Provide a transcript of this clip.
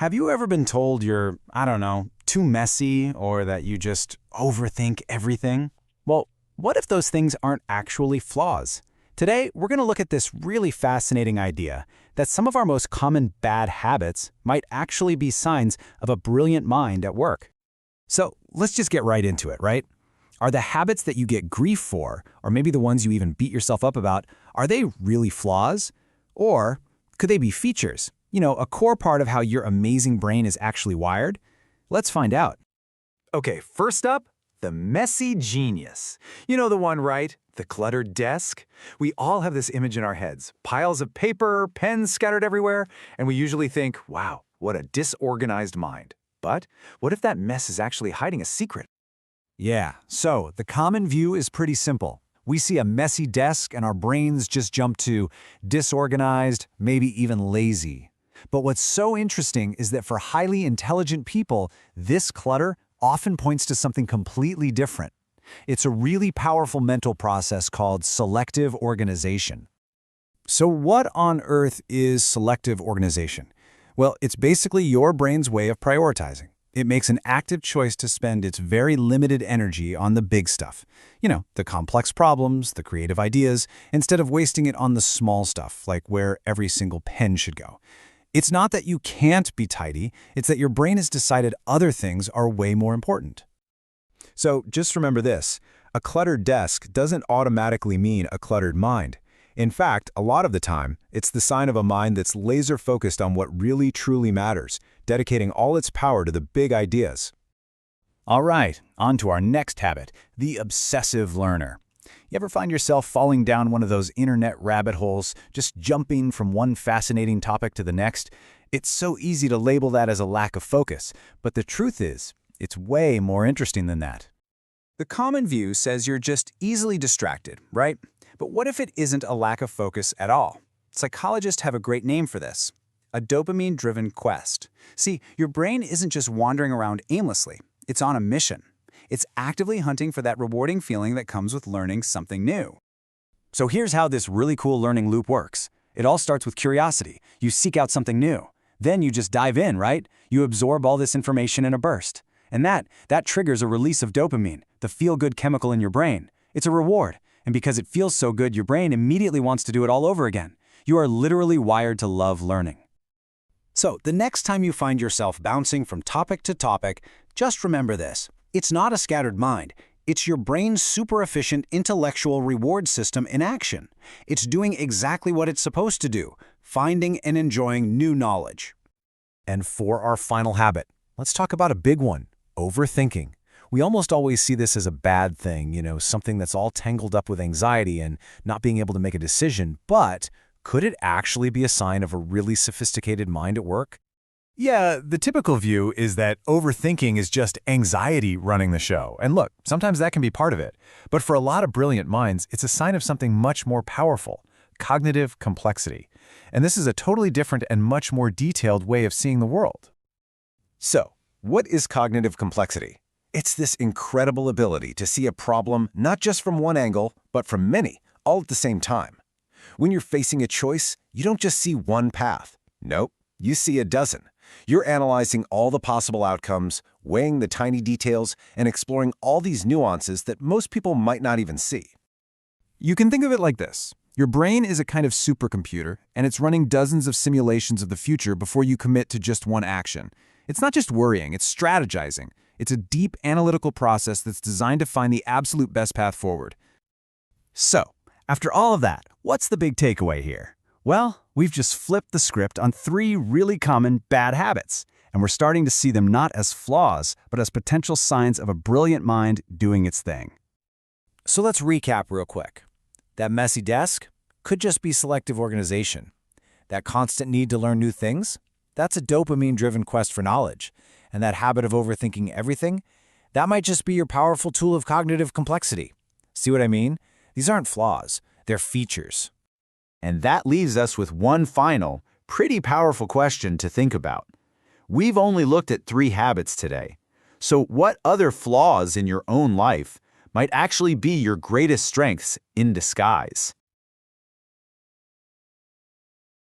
Have you ever been told you're, I don't know, too messy or that you just overthink everything? Well, what if those things aren't actually flaws? Today, we're going to look at this really fascinating idea that some of our most common bad habits might actually be signs of a brilliant mind at work. So let's just get right into it, right? Are the habits that you get grief for, or maybe the ones you even beat yourself up about, are they really flaws? Or could they be features? A core part of how your amazing brain is actually wired? Let's find out. Okay, first up, the messy genius. You know the one, right? The cluttered desk? We all have this image in our heads. Piles of paper, pens scattered everywhere, and we usually think, wow, what a disorganized mind. But what if that mess is actually hiding a secret? Yeah, so the common view is pretty simple. We see a messy desk and our brains just jump to disorganized, maybe even lazy. But what's so interesting is that for highly intelligent people, this clutter often points to something completely different. It's a really powerful mental process called selective organization. So what on earth is selective organization? Well, it's basically your brain's way of prioritizing. It makes an active choice to spend its very limited energy on the big stuff. The complex problems, the creative ideas, instead of wasting it on the small stuff, like where every single pen should go. It's not that you can't be tidy, it's that your brain has decided other things are way more important. So just remember this, a cluttered desk doesn't automatically mean a cluttered mind. In fact, a lot of the time, it's the sign of a mind that's laser-focused on what really truly matters, dedicating all its power to the big ideas. All right, on to our next habit, the obsessive learner. You ever find yourself falling down one of those internet rabbit holes, just jumping from one fascinating topic to the next? It's so easy to label that as a lack of focus, but the truth is, it's way more interesting than that. The common view says you're just easily distracted, right? But what if it isn't a lack of focus at all? Psychologists have a great name for this, a dopamine-driven quest. See, your brain isn't just wandering around aimlessly, it's on a mission. It's actively hunting for that rewarding feeling that comes with learning something new. So here's how this really cool learning loop works. It all starts with curiosity. You seek out something new. Then you just dive in, right? You absorb all this information in a burst. And that triggers a release of dopamine, the feel-good chemical in your brain. It's a reward. And because it feels so good, your brain immediately wants to do it all over again. You are literally wired to love learning. So the next time you find yourself bouncing from topic to topic, just remember this. It's not a scattered mind. It's your brain's super-efficient intellectual reward system in action. It's doing exactly what it's supposed to do, finding and enjoying new knowledge. And for our final habit, let's talk about a big one, overthinking. We almost always see this as a bad thing, something that's all tangled up with anxiety and not being able to make a decision, but could it actually be a sign of a really sophisticated mind at work? Yeah, the typical view is that overthinking is just anxiety running the show. And look, sometimes that can be part of it. But for a lot of brilliant minds, it's a sign of something much more powerful, cognitive complexity. And this is a totally different and much more detailed way of seeing the world. So, what is cognitive complexity? It's this incredible ability to see a problem not just from one angle, but from many, all at the same time. When you're facing a choice, you don't just see one path. Nope, you see a dozen. You're analyzing all the possible outcomes, weighing the tiny details, and exploring all these nuances that most people might not even see. You can think of it like this. Your brain is a kind of supercomputer, and it's running dozens of simulations of the future before you commit to just one action. It's not just worrying, it's strategizing. It's a deep analytical process that's designed to find the absolute best path forward. So, after all of that, what's the big takeaway here? Well, we've just flipped the script on 3 really common bad habits, and we're starting to see them not as flaws, but as potential signs of a brilliant mind doing its thing. So let's recap real quick. That messy desk could just be selective organization. That constant need to learn new things? That's a dopamine-driven quest for knowledge. And that habit of overthinking everything? That might just be your powerful tool of cognitive complexity. See what I mean? These aren't flaws, they're features. And that leaves us with one final, pretty powerful question to think about. We've only looked at 3 habits today. So what other flaws in your own life might actually be your greatest strengths in disguise?